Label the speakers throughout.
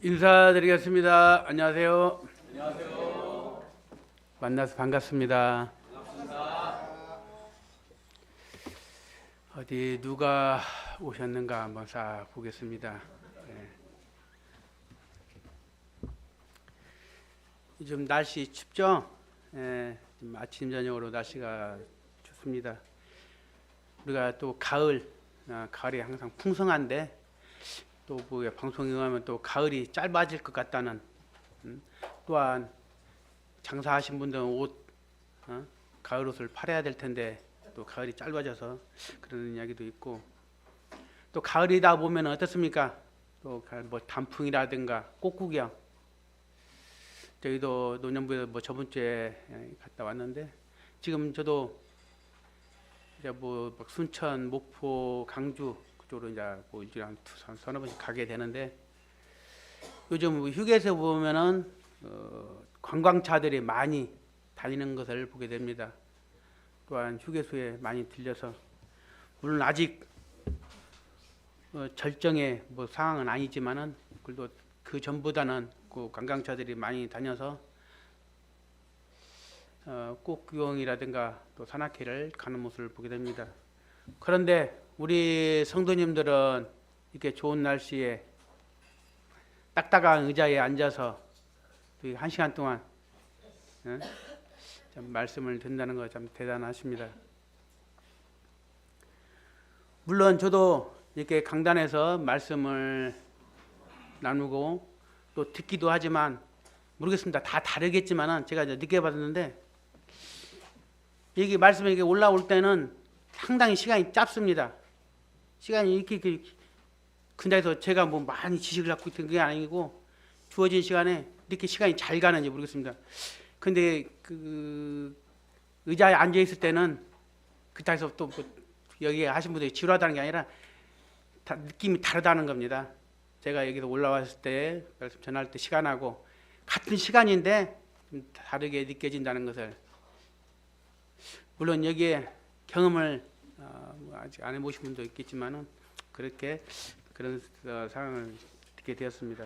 Speaker 1: 인사드리겠습니다. 안녕하세요.
Speaker 2: 안녕하세요.
Speaker 1: 만나서 반갑습니다.
Speaker 2: 반갑습니다.
Speaker 1: 어디 누가 오셨는가 한번 싹 보겠습니다. 네. 요즘 날씨 춥죠? 네, 좀 아침 저녁으로 날씨가 춥습니다. 우리가 또 가을이 항상 풍성한데 또 뭐 방송에 의하면 또 가을이 짧아질 것 같다는 또한 장사하신 분들은 가을 옷을 팔아야 될 텐데 또 가을이 짧아져서 그런 이야기도 있고 또 가을이다 보면 어떻습니까? 또 뭐 단풍이라든가 꽃구경 저희도 노년부에 뭐 저번 주에 갔다 왔는데 지금 저도 이제 뭐 순천, 목포, 강주 그쪽으로 이제 뭐 일주일에 한 서너 번씩 가게 되는데 요즘 휴게소 보면은 관광차들이 많이 다니는 것을 보게 됩니다. 또한 휴게소에 많이 들려서 물론 아직 절정의 뭐 상황은 아니지만은 그래도 그 전보다는 그 관광차들이 많이 다녀서 꽃구경이라든가 또 산악회를 가는 모습을 보게 됩니다. 그런데 우리 성도님들은 이렇게 좋은 날씨에 딱딱한 의자에 앉아서 한 시간 동안 참 말씀을 듣는다는 거 참 대단하십니다. 물론 저도 이렇게 강단에서 말씀을 나누고 또 듣기도 하지만 모르겠습니다. 다 다르겠지만은 제가 이제 느껴봤는데 여기 말씀이 이렇게 올라올 때는 상당히 시간이 짧습니다. 시간이 이렇게 근데서 제가 뭐 많이 지식을 갖고 있던 게 아니고 주어진 시간에 이렇게 시간이 잘 가는지 모르겠습니다. 근데 그 의자에 앉아 있을 때는 그쪽에서 또 뭐 여기 하신 분들이 지루하다는 게 아니라 다 느낌이 다르다는 겁니다. 제가 여기서 올라왔을 때 말씀 전할 때 시간하고 같은 시간인데 좀 다르게 느껴진다는 것을 물론 여기에 경험을 아직 안 해보신 분도 있겠지만은 그렇게 그런 상황을 듣게 되었습니다.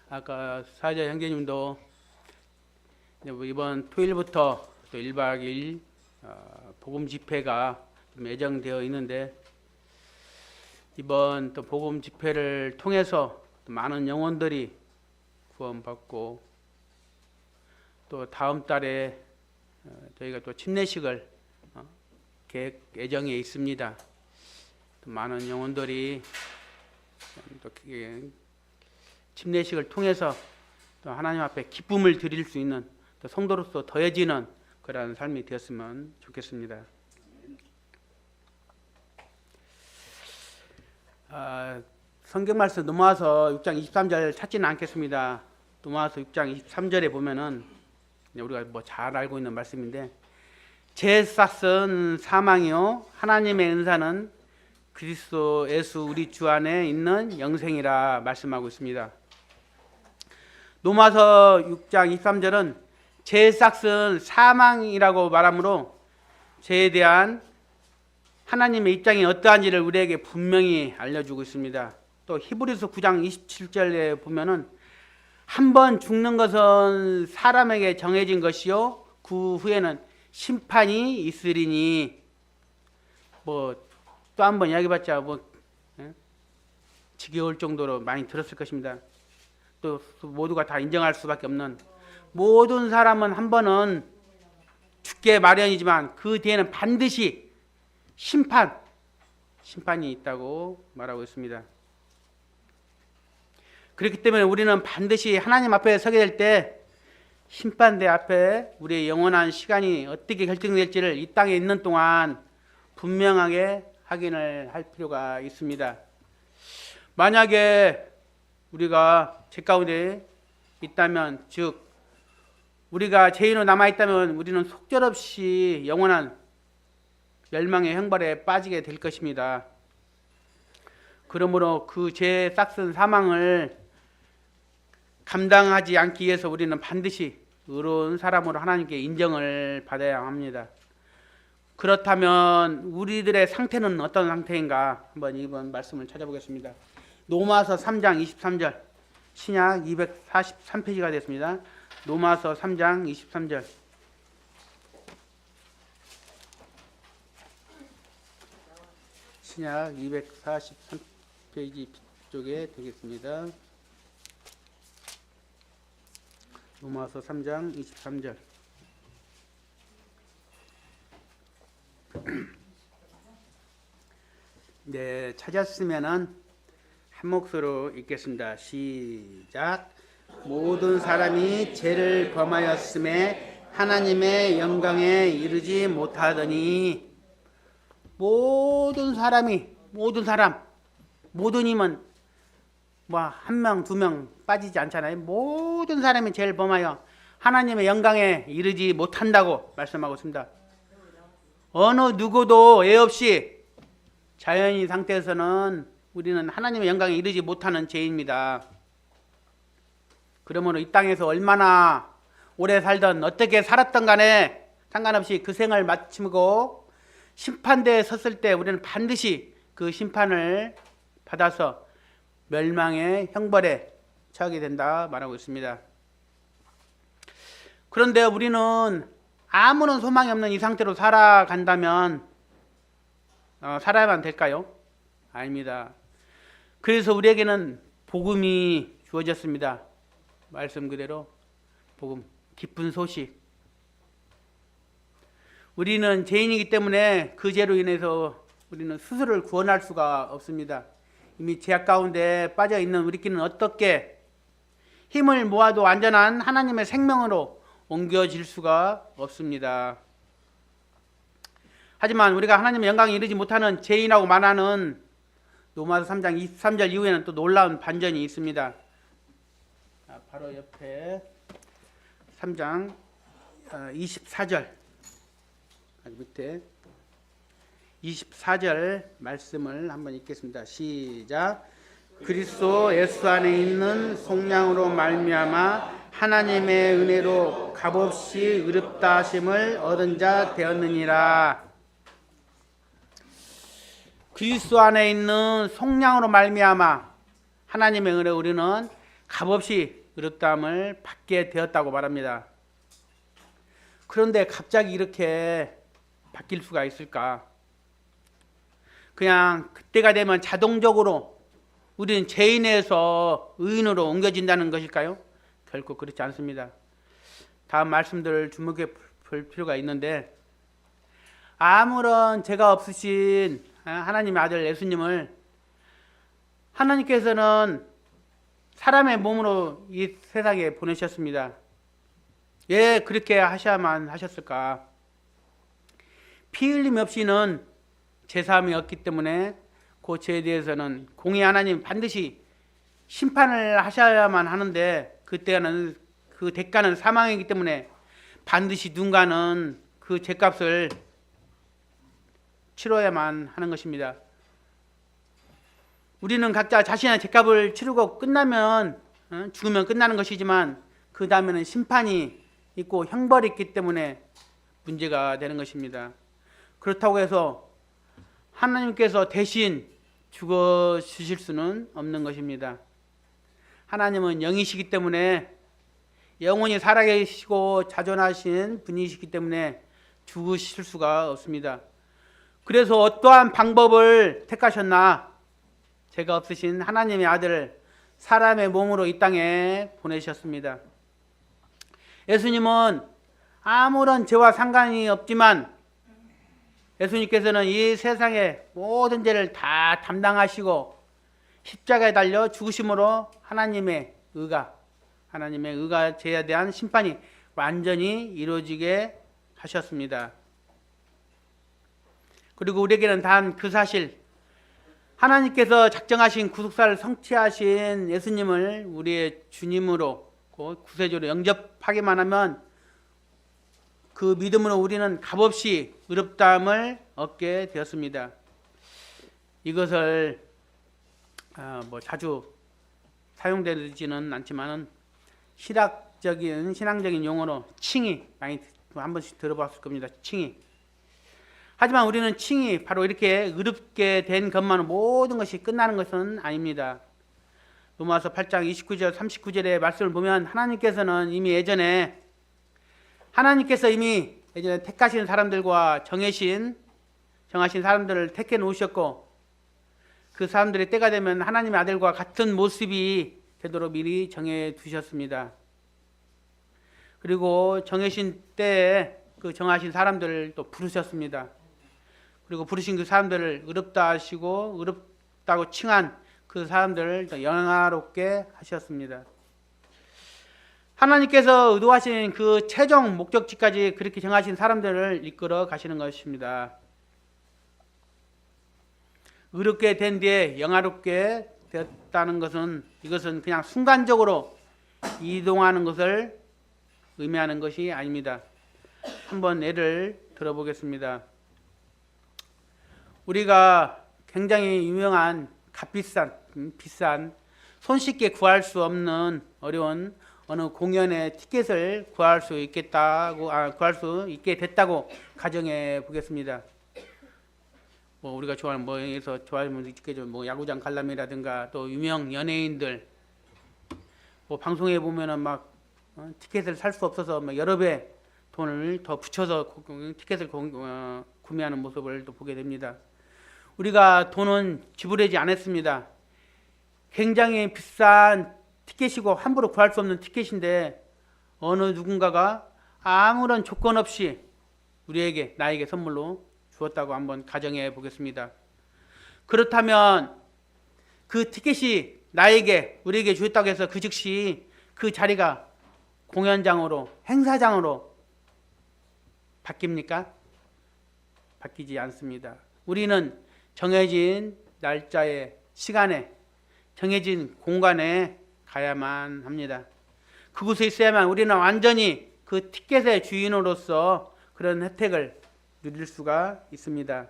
Speaker 1: 아까 사회자 형제님도 이번 토요일부터 또 1박 2일 복음 집회가 좀 예정되어 있는데 이번 또 복음 집회를 통해서 많은 영혼들이 구원받고 또 다음 달에 저희가 또 침례식을 계획 예정에 있습니다. 또 많은 영혼들이 또 침례식을 통해서 또 하나님 앞에 기쁨을 드릴 수 있는 또 성도로서 더해지는 그러한 삶이 되었으면 좋겠습니다. 성경 말씀 넘어와서 6장 23절 찾지는 않겠습니다. 넘어와서 6장 23절에 보면은 우리가 뭐 잘 알고 있는 말씀인데 제 싹은 사망이요 하나님의 은사는 그리스도 예수 우리 주 안에 있는 영생이라 말씀하고 있습니다. 로마서 6장 23절은 제 싹은 사망이라고 말하므로 죄에 대한 하나님의 입장이 어떠한지를 우리에게 분명히 알려주고 있습니다. 또 히브리서 9장 27절에 보면은 한 번 죽는 것은 사람에게 정해진 것이요 그 후에는 심판이 있으리니 뭐 또 한 번 이야기해봤자 뭐 지겨울 정도로 많이 들었을 것입니다. 또 모두가 다 인정할 수밖에 없는 모든 사람은 한 번은 죽게 마련이지만 그 뒤에는 반드시 심판이 있다고 말하고 있습니다. 그렇기 때문에 우리는 반드시 하나님 앞에 서게 될 때 심판대 앞에 우리의 영원한 시간이 어떻게 결정될지를 이 땅에 있는 동안 분명하게 확인을 할 필요가 있습니다. 만약에 우리가 죄 가운데 있다면 즉 우리가 죄인으로 남아있다면 우리는 속절없이 영원한 멸망의 형벌에 빠지게 될 것입니다. 그러므로 그 죄의 싹슨 사망을 감당하지 않기 위해서 우리는 반드시 의로운 사람으로 하나님께 인정을 받아야 합니다. 그렇다면 우리들의 상태는 어떤 상태인가 한번 이번 말씀을 찾아보겠습니다. 로마서 3장 23절 신약 243페이지가 됐습니다. 로마서 3장 23절. 신약 243페이지 쪽에 되겠습니다. 로마서 3장 23절. 네, 찾았으면은 한 목소리로 읽겠습니다. 시작. 모든 사람이 죄를 범하였음에 하나님의 영광에 이르지 못하더니. 모든 사람이, 모든 사람, 모든이면 뭐 한 명, 두 명 빠지지 않잖아요. 모든 사람이 죄를 범하여 하나님의 영광에 이르지 못한다고 말씀하고 있습니다. 어느 누구도 애 없이 자연인 상태에서는 우리는 하나님의 영광에 이르지 못하는 죄입니다. 그러므로 이 땅에서 얼마나 오래 살던 어떻게 살았던 간에 상관없이 그 생을 마치고 심판대에 섰을 때 우리는 반드시 그 심판을 받아서 멸망의 형벌에 처하게 된다 말하고 있습니다. 그런데 우리는 아무런 소망이 없는 이 상태로 살아간다면 살아야만 될까요? 아닙니다. 그래서 우리에게는 복음이 주어졌습니다. 말씀 그대로 복음, 기쁜 소식. 우리는 죄인이기 때문에 그 죄로 인해서 우리는 스스로를 구원할 수가 없습니다. 이미 죄악 가운데 빠져 있는 우리끼리는 어떻게 힘을 모아도 완전한 하나님의 생명으로 옮겨질 수가 없습니다. 하지만 우리가 하나님의 영광에 이르지 못하는 죄인이라고 말하는 로마서 3장 23절 이후에는 또 놀라운 반전이 있습니다. 바로 옆에 3장 24절 밑에 24절 말씀을 한번 읽겠습니다. 시작. 그리스도 예수 안에 있는 속량으로 말미암아 하나님의 은혜로 값없이 의롭다 하심을 얻은 자 되었느니라. 그리스도 안에 있는 속량으로 말미암아 하나님의 은혜로 우리는 값없이 의롭다함을 받게 되었다고 말합니다. 그런데 갑자기 이렇게 바뀔 수가 있을까? 그냥 그때가 되면 자동적으로 우리는 죄인에서 의인으로 옮겨진다는 것일까요? 결코 그렇지 않습니다. 다음 말씀들을 주목해 볼 필요가 있는데, 아무런 죄가 없으신 하나님의 아들 예수님을 하나님께서는 사람의 몸으로 이 세상에 보내셨습니다. 왜 그렇게 하셔야만 하셨을까? 피 흘림 없이는 제사함이 없기 때문에 그 죄에 대해서는 공의 하나님 반드시 심판을 하셔야만 하는데, 그때는 그 대가는 사망이기 때문에 반드시 누군가는 그 죄값을 치러야만 하는 것입니다. 우리는 각자 자신의 죄값을 치르고 끝나면 죽으면 끝나는 것이지만 그 다음에는 심판이 있고 형벌이 있기 때문에 문제가 되는 것입니다. 그렇다고 해서 하나님께서 대신 죽어 주실 수는 없는 것입니다. 하나님은 영이시기 때문에 영원히 살아계시고 자존하신 분이시기 때문에 죽으실 수가 없습니다. 그래서 어떠한 방법을 택하셨나? 죄가 없으신 하나님의 아들을 사람의 몸으로 이 땅에 보내셨습니다. 예수님은 아무런 죄와 상관이 없지만 예수님께서는 이 세상의 모든 죄를 다 담당하시고 십자가에 달려 죽으심으로 하나님의 의가 죄에 대한 심판이 완전히 이루어지게 하셨습니다. 그리고 우리에게는 단 그 사실, 하나님께서 작정하신 구속사를 성취하신 예수님을 우리의 주님으로 구세주로 영접하기만 하면 그 믿음으로 우리는 값없이 의롭다함을 얻게 되었습니다. 이것을 자주 사용되지는 않지만은 신앙적인 용어로 칭의, 많이 한 번씩 들어봤을 겁니다. 칭의. 하지만 우리는 칭의, 바로 이렇게 의롭게 된 것만으로 모든 것이 끝나는 것은 아닙니다. 로마서 8장 29절 39절의 말씀을 보면 하나님께서는 이미 예전에 택하신 사람들과 정하신 사람들을 택해 놓으셨고 그 사람들의 때가 되면 하나님의 아들과 같은 모습이 되도록 미리 정해 두셨습니다. 그리고 정하신 때에 그 정하신 사람들을 또 부르셨습니다. 그리고 부르신 그 사람들을 의롭다 하시고 의롭다고 칭한 그 사람들을 더 영화롭게 하셨습니다. 하나님께서 의도하신 그 최종 목적지까지 그렇게 정하신 사람들을 이끌어 가시는 것입니다. 의롭게 된 뒤에 영화롭게 되었다는 것은 이것은 그냥 순간적으로 이동하는 것을 의미하는 것이 아닙니다. 한번 예를 들어보겠습니다. 우리가 굉장히 유명한 비싼 손쉽게 구할 수 없는 어려운 어느 공연의 티켓을 구할 수 있게 됐다고 가정해 보겠습니다. 우리가 좋아하는 좋아하는 티켓은 야구장 관람이라든가 또 유명 연예인들 방송에 보면은 막 티켓을 살 수 없어서 여러 배 돈을 더 붙여서 티켓을 구매하는 모습을 또 보게 됩니다. 우리가 돈은 지불하지 않았습니다. 굉장히 비싼 티켓이고 함부로 구할 수 없는 티켓인데 어느 누군가가 아무런 조건 없이 나에게 선물로 주었다고 한번 가정해 보겠습니다. 그렇다면 그 티켓이 우리에게 주었다고 해서 그 즉시 그 자리가 공연장으로 행사장으로 바뀝니까? 바뀌지 않습니다. 우리는 정해진 날짜에 시간에 정해진 공간에 가야만 합니다. 그곳에 있어야만 우리는 완전히 그 티켓의 주인으로서 그런 혜택을 누릴 수가 있습니다.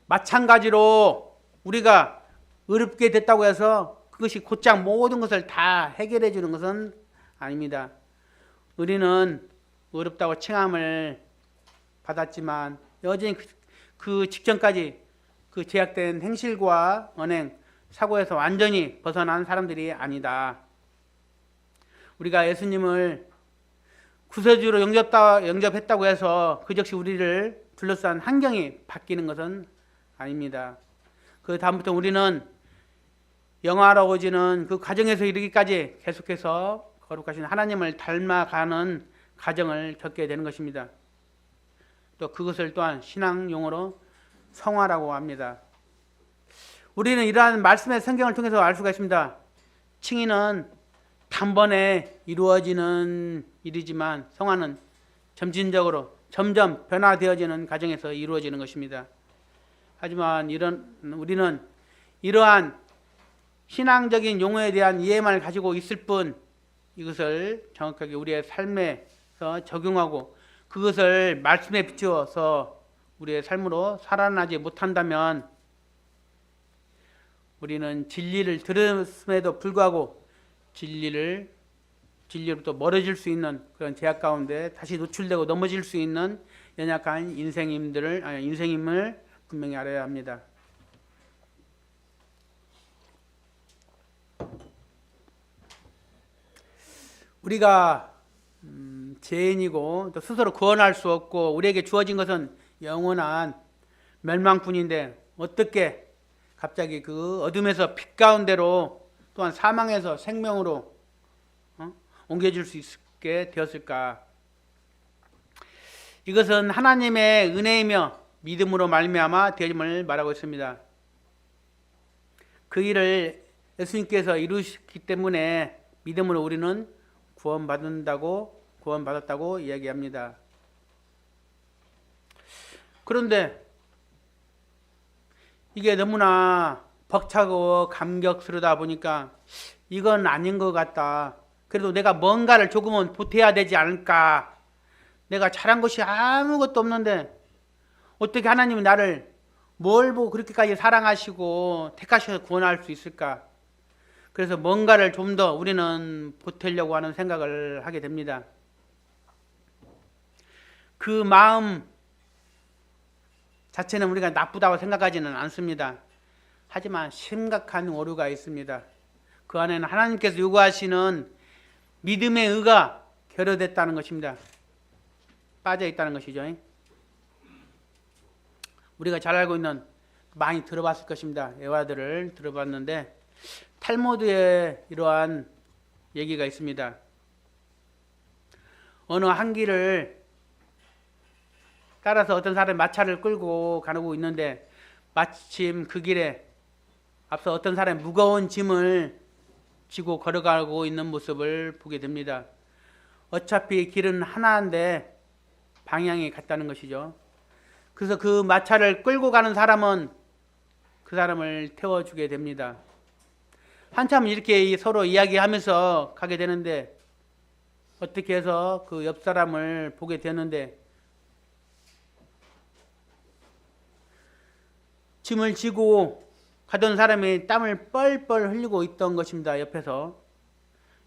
Speaker 1: 마찬가지로 우리가 의롭게 됐다고 해서 그것이 곧장 모든 것을 다 해결해 주는 것은 아닙니다. 우리는 의롭다고 칭함을 받았지만 여전히 그 직전까지 그 제약된 행실과 언행, 사고에서 완전히 벗어난 사람들이 아니다. 우리가 예수님을 구세주로 영접했다고 해서 그 즉시 우리를 둘러싼 환경이 바뀌는 것은 아닙니다. 그 다음부터 우리는 영화로워지는 그 과정에서 이르기까지 계속해서 거룩하신 하나님을 닮아가는 과정을 겪게 되는 것입니다. 또 그것을 또한 신앙 용어로 성화라고 합니다. 우리는 이러한 말씀의 성경을 통해서 알 수가 있습니다. 칭의는 단번에 이루어지는 일이지만 성화는 점진적으로 점점 변화되어지는 과정에서 이루어지는 것입니다. 하지만 우리는 이러한 신앙적인 용어에 대한 이해만 가지고 있을 뿐 이것을 정확하게 우리의 삶에서 적용하고 그것을 말씀에 비추어서 우리의 삶으로 살아나지 못한다면 우리는 진리를 들음에도 불구하고 진리로부터 멀어질 수 있는 그런 제약 가운데 다시 노출되고 넘어질 수 있는 연약한 인생임을 분명히 알아야 합니다. 우리가 죄인이고 또 스스로 구원할 수 없고 우리에게 주어진 것은 영원한 멸망뿐인데 어떻게 갑자기 그 어둠에서 빛 가운데로 또한 사망에서 생명으로 옮겨질 수 있게 되었을까? 이것은 하나님의 은혜이며 믿음으로 말미암아 되임을 말하고 있습니다. 그 일을 예수님께서 이루셨기 때문에 믿음으로 우리는 구원받았다고 이야기합니다. 그런데 이게 너무나 벅차고 감격스러다 보니까 이건 아닌 것 같다. 그래도 내가 뭔가를 조금은 보태야 되지 않을까. 내가 잘한 것이 아무것도 없는데 어떻게 하나님이 나를 뭘 보고 그렇게까지 사랑하시고 택하셔서 구원할 수 있을까. 그래서 뭔가를 좀 더 우리는 보태려고 하는 생각을 하게 됩니다. 그 마음 자체는 우리가 나쁘다고 생각하지는 않습니다. 하지만 심각한 오류가 있습니다. 그 안에는 하나님께서 요구하시는 믿음의 의가 결여됐다는 것입니다. 빠져 있다는 것이죠. 우리가 잘 알고 있는, 많이 들어봤을 것입니다. 에바들을 들어봤는데 탈무드에 이러한 얘기가 있습니다. 어느 한 길을 따라서 어떤 사람이 마차를 끌고 가고 있는데 마침 그 길에 앞서 어떤 사람이 무거운 짐을 지고 걸어가고 있는 모습을 보게 됩니다. 어차피 길은 하나인데 방향이 같다는 것이죠. 그래서 그 마차를 끌고 가는 사람은 그 사람을 태워주게 됩니다. 한참 이렇게 서로 이야기하면서 가게 되는데 어떻게 해서 그 옆 사람을 보게 되는데 짐을 지고 가던 사람이 땀을 뻘뻘 흘리고 있던 것입니다. 옆에서.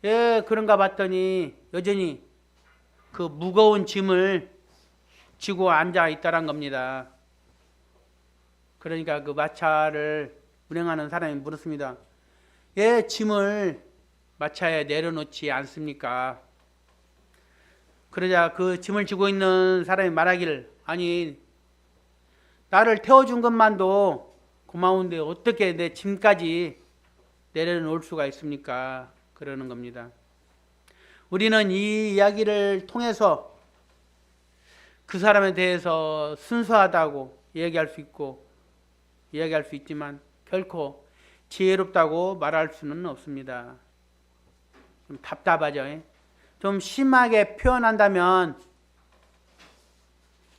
Speaker 1: 예, 그런가 봤더니 여전히 그 무거운 짐을 지고 앉아 있다란 겁니다. 그러니까 그 마차를 운행하는 사람이 물었습니다. 예, 짐을 마차에 내려놓지 않습니까? 그러자 그 짐을 지고 있는 사람이 말하기를, 아니 나를 태워준 것만도 고마운데 어떻게 내 짐까지 내려놓을 수가 있습니까? 그러는 겁니다. 우리는 이 이야기를 통해서 그 사람에 대해서 순수하다고 이야기할 수 있고 이야기할 수 있지만 결코 지혜롭다고 말할 수는 없습니다. 좀 답답하죠. 좀 심하게 표현한다면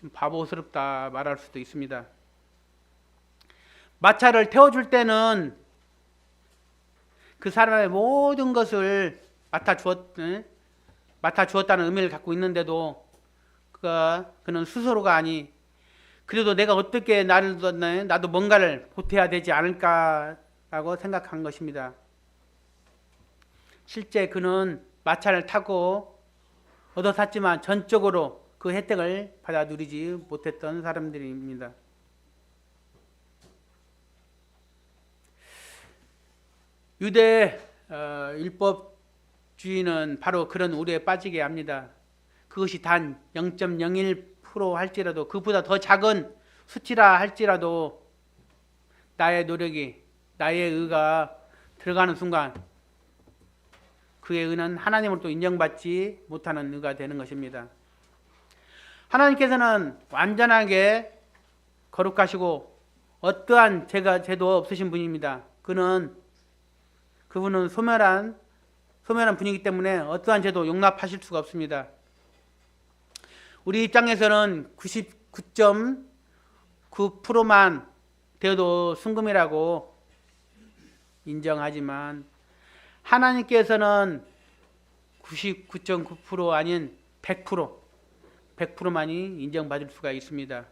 Speaker 1: 좀 바보스럽다 말할 수도 있습니다. 마차를 태워줄 때는 그 사람의 모든 것을 맡아주었다는 의미를 갖고 있는데도 그는 스스로가 아니, 그래도 내가 어떻게 나도 뭔가를 보태야 되지 않을까라고 생각한 것입니다. 실제 그는 마차를 타고 얻어 탔지만 전적으로 그 혜택을 받아 누리지 못했던 사람들입니다. 유대 율법주의는 바로 그런 오류에 빠지게 합니다. 그것이 단 0.01% 할지라도, 그보다 더 작은 수치라 할지라도 나의 노력이, 나의 의가 들어가는 순간 그의 의는 하나님으로부터 인정받지 못하는 의가 되는 것입니다. 하나님께서는 완전하게 거룩하시고 어떠한 죄도 없으신 분입니다. 그분은 소멸한 분이기 때문에 어떠한 죄도 용납하실 수가 없습니다. 우리 입장에서는 99.9%만 되어도 순금이라고 인정하지만 하나님께서는 99.9% 아닌 100%만이 인정받을 수가 있습니다.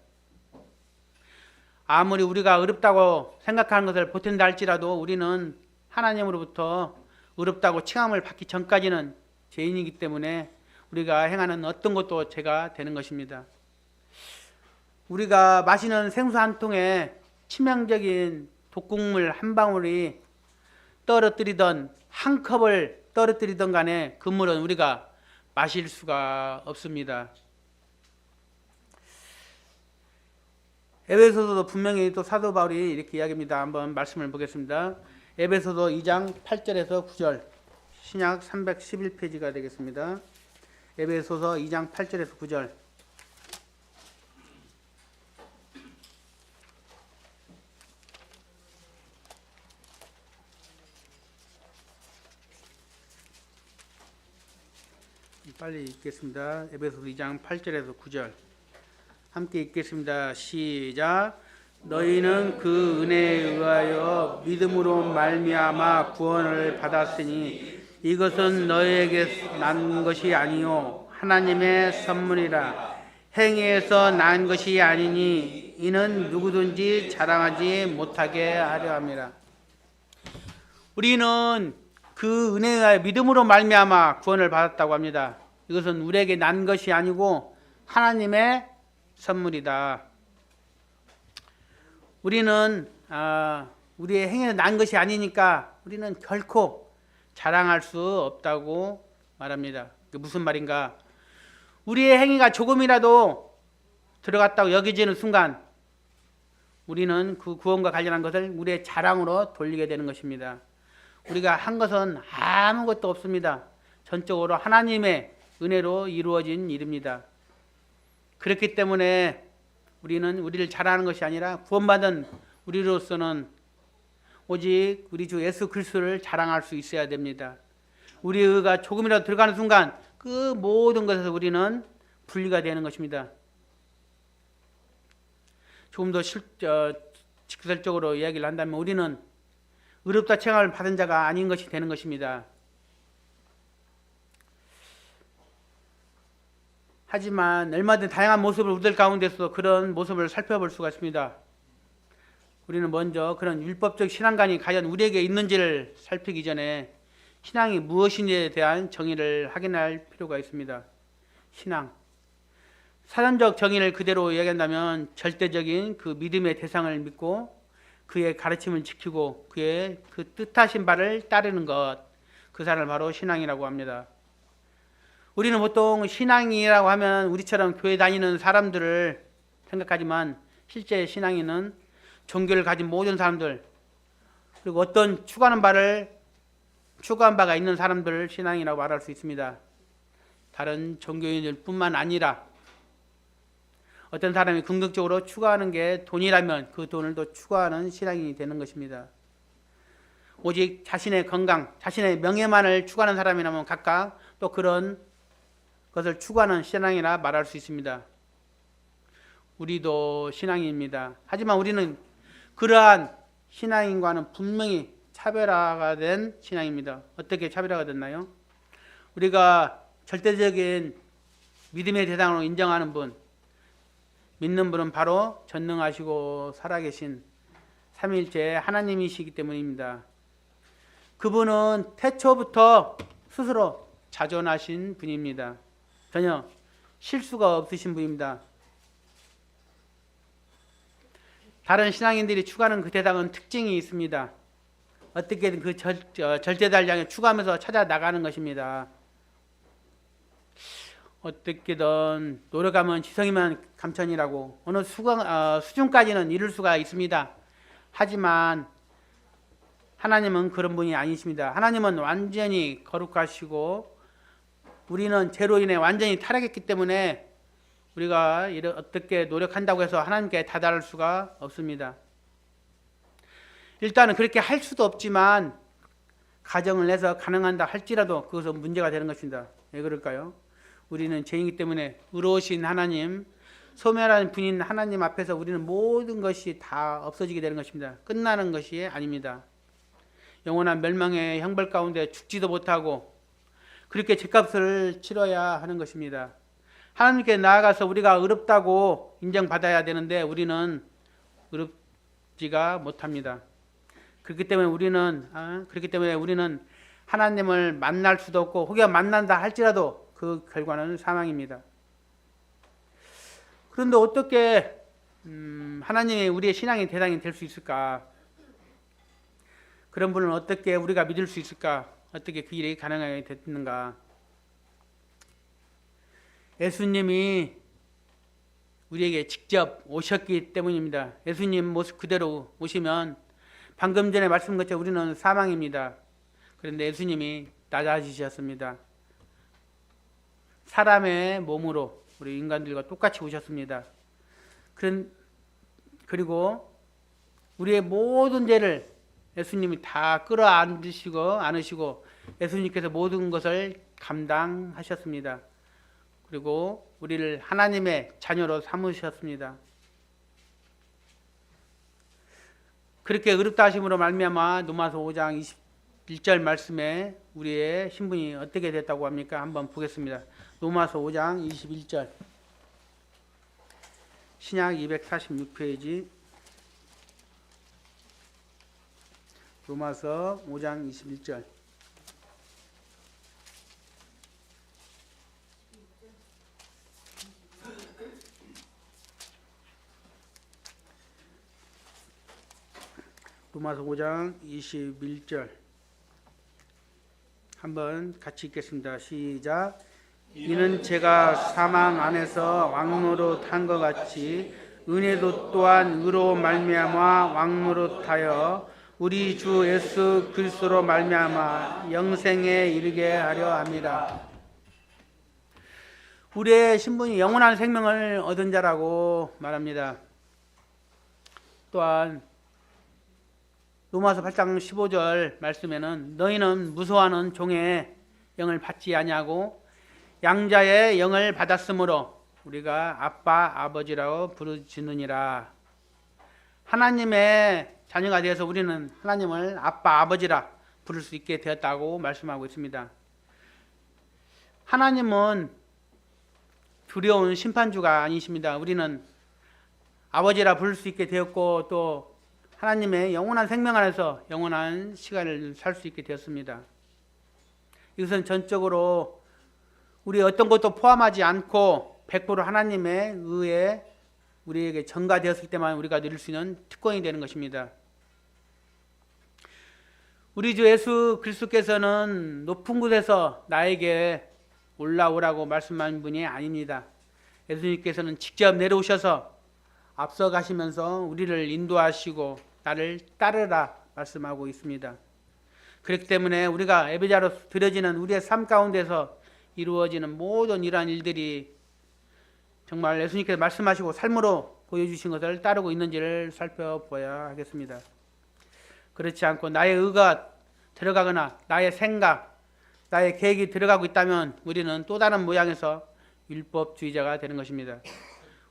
Speaker 1: 아무리 우리가 어렵다고 생각하는 것을 보탠다 할지라도 우리는 하나님으로부터 어렵다고 칭함을 받기 전까지는 죄인이기 때문에 우리가 행하는 어떤 것도 죄가 되는 것입니다. 우리가 마시는 생수 한 통에 치명적인 독국물 한 방울이 떨어뜨리던 한 컵을 떨어뜨리던 간에 그 물은 우리가 마실 수가 없습니다. 에베소서도 분명히 또 사도 바울이 이렇게 이야기합니다. 한번 말씀을 보겠습니다. 에베소서 2장 8절에서 9절, 신약 311페이지가 되겠습니다. 에베소서 2장 8절에서 9절. 빨리 읽겠습니다. 에베소서 2장 8절에서 9절. 함께 읽겠습니다. 시작. 너희는 그 은혜에 의하여 믿음으로 말미암아 구원을 받았으니 이것은 너희에게 난 것이 아니요 하나님의 선물이라. 행위에서 난 것이 아니니 이는 누구든지 자랑하지 못하게 하려 함이라. 우리는 그 은혜에 의하여 믿음으로 말미암아 구원을 받았다고 합니다. 이것은 우리에게 난 것이 아니고 하나님의 선물이다. 우리는 우리의 행위는 난 것이 아니니까 우리는 결코 자랑할 수 없다고 말합니다. 그게 무슨 말인가? 우리의 행위가 조금이라도 들어갔다고 여겨지는 순간 우리는 그 구원과 관련한 것을 우리의 자랑으로 돌리게 되는 것입니다. 우리가 한 것은 아무것도 없습니다. 전적으로 하나님의 은혜로 이루어진 일입니다. 그렇기 때문에 우리는 우리를 자랑하는 것이 아니라 구원받은 우리로서는 오직 우리 주 예수 그리스도를 자랑할 수 있어야 됩니다. 우리의 의가 조금이라도 들어가는 순간 그 모든 것에서 우리는 분리가 되는 것입니다. 조금 더 직설적으로 이야기를 한다면 우리는 의롭다 칭함을 받은 자가 아닌 것이 되는 것입니다. 하지만 얼마든지 다양한 모습을 우리들 가운데서 그런 모습을 살펴볼 수가 있습니다. 우리는 먼저 그런 율법적 신앙관이 과연 우리에게 있는지를 살피기 전에 신앙이 무엇인지에 대한 정의를 확인할 필요가 있습니다. 신앙. 사전적 정의를 그대로 이야기한다면 절대적인 그 믿음의 대상을 믿고 그의 가르침을 지키고 그의 그 뜻하신 바를 따르는 것, 그 사람을 바로 신앙이라고 합니다. 우리는 보통 신앙이라고 하면 우리처럼 교회 다니는 사람들을 생각하지만 실제 신앙인은 종교를 가진 모든 사람들 그리고 어떤 추구한 바가 있는 사람들을 신앙이라고 말할 수 있습니다. 다른 종교인들 뿐만 아니라 어떤 사람이 긍정적으로 추구하는 게 돈이라면 그 돈을 또 추구하는 신앙인이 되는 것입니다. 오직 자신의 건강, 자신의 명예만을 추구하는 사람이라면 각각 또 그런 것을 추구하는 신앙이라 말할 수 있습니다. 우리도 신앙인입니다. 하지만 우리는 그러한 신앙인과는 분명히 차별화가 된 신앙입니다. 어떻게 차별화가 됐나요? 우리가 절대적인 믿음의 대상으로 인정하는 분, 믿는 분은 바로 전능하시고 살아계신 삼위일체 하나님이시기 때문입니다. 그분은 태초부터 스스로 자존하신 분입니다. 전혀 실수가 없으신 분입니다. 다른 신앙인들이 추구하는 그 대상은 특징이 있습니다. 어떻게든 그 절대자를 향해 추구하면서 찾아 나가는 것입니다. 어떻게든 노력하면 지성이면 감천이라고 어느 수준까지는 이룰 수가 있습니다. 하지만 하나님은 그런 분이 아니십니다. 하나님은 완전히 거룩하시고 우리는 죄로 인해 완전히 타락했기 때문에 우리가 어떻게 노력한다고 해서 하나님께 다다를 수가 없습니다. 일단은 그렇게 할 수도 없지만 가정을 내서 가능한다 할지라도 그것은 문제가 되는 것입니다. 왜 그럴까요? 우리는 죄인이기 때문에 의로우신 하나님, 소멸한 분인 하나님 앞에서 우리는 모든 것이 다 없어지게 되는 것입니다. 끝나는 것이 아닙니다. 영원한 멸망의 형벌 가운데 죽지도 못하고 그렇게 죄값을 치러야 하는 것입니다. 하나님께 나아가서 우리가 의롭다고 인정받아야 되는데 우리는 의롭지가 못합니다. 그렇기 때문에 우리는 하나님을 만날 수도 없고 혹여 만난다 할지라도 그 결과는 사망입니다. 그런데 어떻게 하나님이 우리의 신앙의 대상이 될 수 있을까? 그런 분은 어떻게 우리가 믿을 수 있을까? 어떻게 그 일이 가능하게 됐는가? 예수님이 우리에게 직접 오셨기 때문입니다. 예수님 모습 그대로 오시면 방금 전에 말씀한 것처럼 우리는 사망입니다. 그런데 예수님이 낮아지셨습니다. 사람의 몸으로 우리 인간들과 똑같이 오셨습니다. 그리고 우리의 모든 죄를 예수님이 다 안으시고 예수님께서 모든 것을 감당하셨습니다. 그리고 우리를 하나님의 자녀로 삼으셨습니다. 그렇게 의롭다 하심으로 말미암아 로마서 5장 21절 말씀에 우리의 신분이 어떻게 됐다고 합니까? 한번 보겠습니다. 로마서 5장 21절 신약 246페이지 로마서 5장 21절 로마서 5장 21절 한번 같이 읽겠습니다. 시작. 이는 제가 사망 안에서 왕노릇 한 것 같이 은혜도 또한 의로 말미암아 왕노릇 하여 우리 주 예수 그리스도로 말미암아 영생에 이르게 하려 함이라. 우리의 신분이 영원한 생명을 얻은 자라고 말합니다. 또한 로마서 8장 15절 말씀에는 너희는 무소하는 종의 영을 받지 아니하고 양자의 영을 받았으므로 우리가 아빠 아버지라고 부르짖느니라. 하나님의 자녀가 되어서 우리는 하나님을 아빠 아버지라 부를 수 있게 되었다고 말씀하고 있습니다. 하나님은 두려운 심판주가 아니십니다. 우리는 아버지라 부를 수 있게 되었고 또 하나님의 영원한 생명 안에서 영원한 시간을 살 수 있게 되었습니다. 이것은 전적으로 우리 어떤 것도 포함하지 않고 100% 하나님의 의에 우리에게 전가되었을 때만 우리가 누릴 수 있는 특권이 되는 것입니다. 우리 주 예수 그리스도께서는 높은 곳에서 나에게 올라오라고 말씀한 분이 아닙니다. 예수님께서는 직접 내려오셔서 앞서 가시면서 우리를 인도하시고 나를 따르라 말씀하고 있습니다. 그렇기 때문에 우리가 예배자로 드려지는 우리의 삶 가운데서 이루어지는 모든 이러한 일들이 정말 예수님께서 말씀하시고 삶으로 보여주신 것을 따르고 있는지를 살펴보아야 하겠습니다. 그렇지 않고 나의 의가 들어가거나 나의 생각, 나의 계획이 들어가고 있다면 우리는 또 다른 모양에서 율법주의자가 되는 것입니다.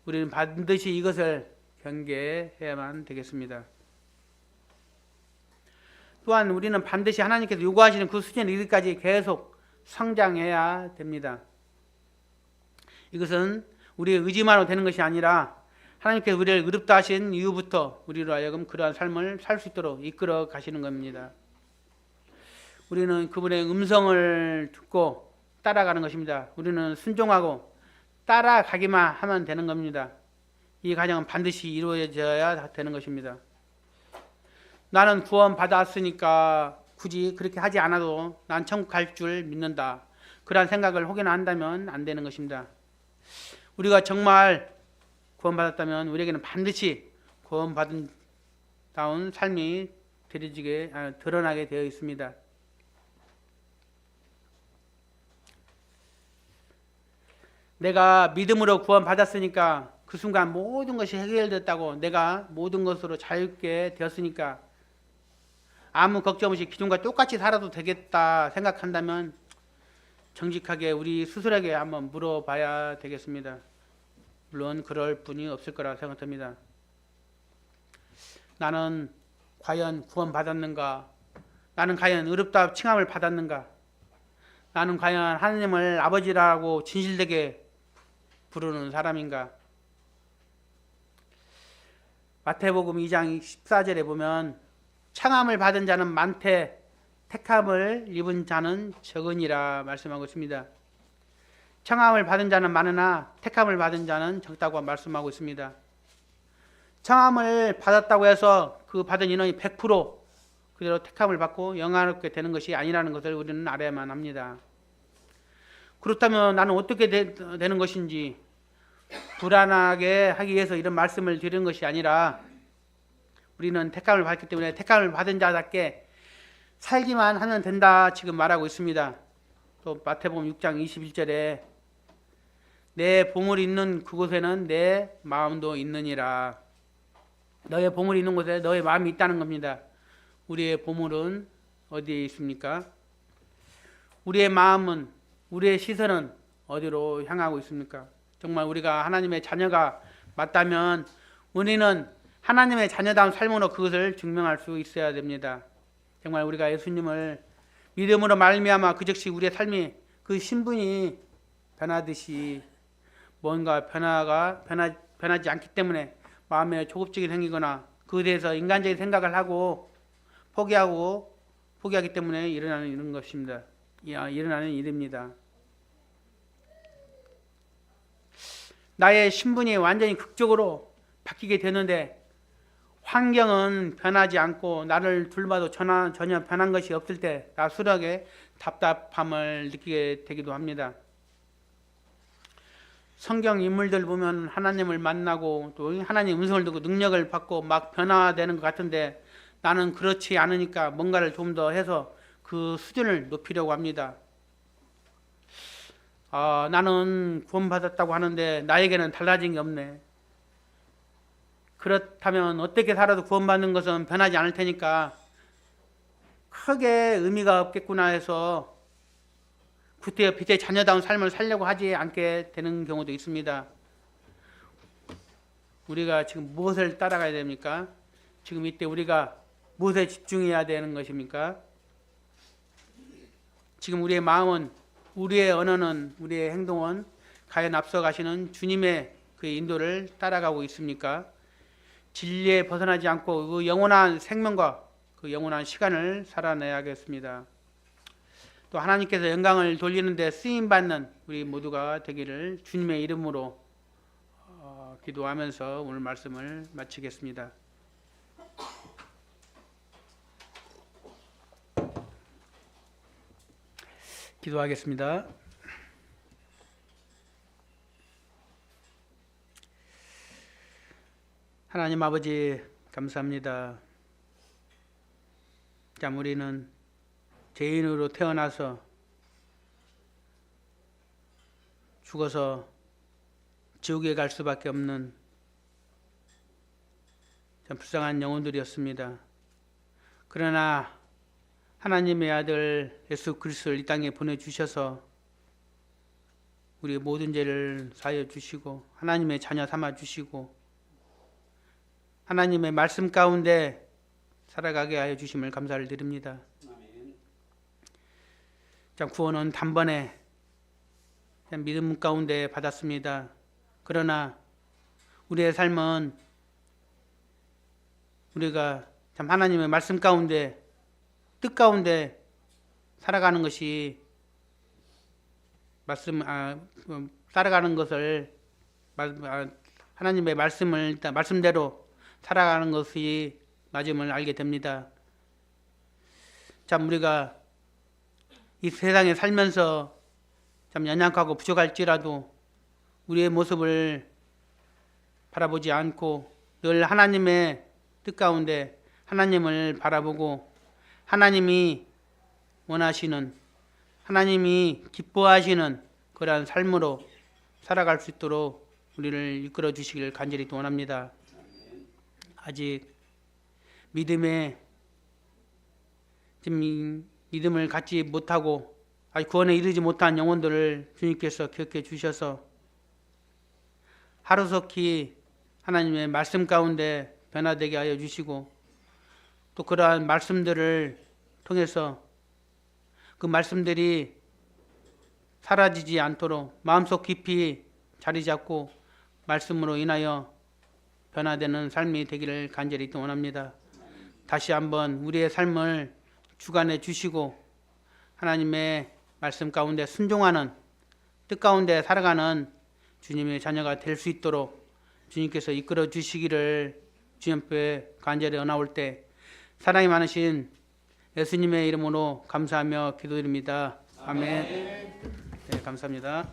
Speaker 1: 우리는 반드시 이것을 경계해야만 되겠습니다. 또한 우리는 반드시 하나님께서 요구하시는 그 수준에 이르기까지 계속 성장해야 됩니다. 이것은 우리의 의지만으로 되는 것이 아니라 하나님께서 우리를 의롭다 하신 이후부터 우리로 하여금 그러한 삶을 살 수 있도록 이끌어 가시는 겁니다. 우리는 그분의 음성을 듣고 따라가는 것입니다. 우리는 순종하고 따라가기만 하면 되는 겁니다. 이 과정은 반드시 이루어져야 되는 것입니다. 나는 구원 받았으니까 굳이 그렇게 하지 않아도 난 천국 갈 줄 믿는다. 그러한 생각을 혹여나 한다면 안 되는 것입니다. 우리가 정말 구원받았다면 우리에게는 반드시 구원받은 다운 삶이 드러나게 되어 있습니다. 내가 믿음으로 구원받았으니까 그 순간 모든 것이 해결됐다고 내가 모든 것으로 자유롭게 되었으니까 아무 걱정 없이 기존과 똑같이 살아도 되겠다 생각한다면 정직하게 우리 스스로에게 한번 물어봐야 되겠습니다. 물론 그럴 분이 없을 거라 생각합니다. 나는 과연 구원받았는가? 나는 과연 의롭다 칭함을 받았는가? 나는 과연 하나님을 아버지라고 진실되게 부르는 사람인가? 마태복음 2장 14절에 보면 청함을 받은 자는 많되 택함을 입은 자는 적으니라 말씀하고 있습니다. 청함을 받은 자는 많으나 택함을 받은 자는 적다고 말씀하고 있습니다. 청함을 받았다고 해서 그 받은 인원이 100% 그대로 택함을 받고 영화롭게 되는 것이 아니라는 것을 우리는 알아야만 합니다. 그렇다면 나는 어떻게 되는 것인지 불안하게 하기 위해서 이런 말씀을 드리는 것이 아니라 우리는 택함을 받기 때문에 택함을 받은 자답게 살기만 하면 된다 지금 말하고 있습니다. 또 마태복음 6장 21절에 내 보물이 있는 그곳에는 내 마음도 있느니라. 너의 보물이 있는 곳에 너의 마음이 있다는 겁니다. 우리의 보물은 어디에 있습니까? 우리의 마음은, 우리의 시선은 어디로 향하고 있습니까? 정말 우리가 하나님의 자녀가 맞다면 우리는 하나님의 자녀다운 삶으로 그것을 증명할 수 있어야 됩니다. 정말 우리가 예수님을 믿음으로 말미암아 그 즉시 우리의 삶이 그 신분이 변하듯이 뭔가 변하지 않기 때문에 마음에 조급증이 생기거나 그에 대해서 인간적인 생각을 하고 포기하기 때문에 일어나는 이런 것입니다. 일어나는 일입니다. 나의 신분이 완전히 극적으로 바뀌게 되는데 환경은 변하지 않고 나를 둘러봐도 전혀 변한 것이 없을 때 나 수락에 답답함을 느끼게 되기도 합니다. 성경 인물들 보면 하나님을 만나고 또 하나님 음성을 듣고 능력을 받고 막 변화되는 것 같은데 나는 그렇지 않으니까 뭔가를 좀 더 해서 그 수준을 높이려고 합니다. 나는 구원받았다고 하는데 나에게는 달라진 게 없네. 그렇다면 어떻게 살아도 구원받는 것은 변하지 않을 테니까 크게 의미가 없겠구나 해서 구태여 빛의 자녀다운 삶을 살려고 하지 않게 되는 경우도 있습니다. 우리가 지금 무엇을 따라가야 됩니까? 지금 이때 우리가 무엇에 집중해야 되는 것입니까? 지금 우리의 마음은, 우리의 언어는, 우리의 행동은 과연 앞서가시는 주님의 그 인도를 따라가고 있습니까? 진리에 벗어나지 않고 그 영원한 생명과 그 영원한 시간을 살아내야겠습니다. 또 하나님께서 영광을 돌리는 데 쓰임받는 우리 모두가 되기를 주님의 이름으로 기도하면서 오늘 말씀을 마치겠습니다. 기도하겠습니다. 하나님 아버지 감사합니다. 참 우리는 죄인으로 태어나서 죽어서 지옥에 갈 수밖에 없는 참 불쌍한 영혼들이었습니다. 그러나 하나님의 아들 예수 그리스도를 이 땅에 보내주셔서 우리의 모든 죄를 사하여 주시고 하나님의 자녀 삼아 주시고 하나님의 말씀 가운데 살아가게 하여 주심을 감사를 드립니다. 참 구원은 단번에 믿음 가운데 받았습니다. 그러나 우리의 삶은 우리가 참 하나님의 말씀 가운데 뜻 가운데 살아가는 것이 살아가는 것을 하나님의 말씀을 말씀대로 살아가는 것이 맞음을 알게 됩니다. 참 우리가 이 세상에 살면서 참 연약하고 부족할지라도 우리의 모습을 바라보지 않고 늘 하나님의 뜻 가운데 하나님을 바라보고 하나님이 원하시는 하나님이 기뻐하시는 그러한 삶으로 살아갈 수 있도록 우리를 이끌어 주시길 간절히 원합니다. 아직 믿음을 갖지 못하고 아직 구원에 이르지 못한 영혼들을 주님께서 기억해 주셔서 하루속히 하나님의 말씀 가운데 변화되게 하여 주시고 또 그러한 말씀들을 통해서 그 말씀들이 사라지지 않도록 마음속 깊이 자리 잡고 말씀으로 인하여 변화되는 삶이 되기를 간절히 원합니다. 다시 한번 우리의 삶을 주관해 주시고 하나님의 말씀 가운데 순종하는 뜻 가운데 살아가는 주님의 자녀가 될 수 있도록 주님께서 이끌어 주시기를 주님 앞에 간절히 나올 때 사랑이 많으신 예수님의 이름으로 감사하며 기도드립니다. 아멘. 네, 감사합니다.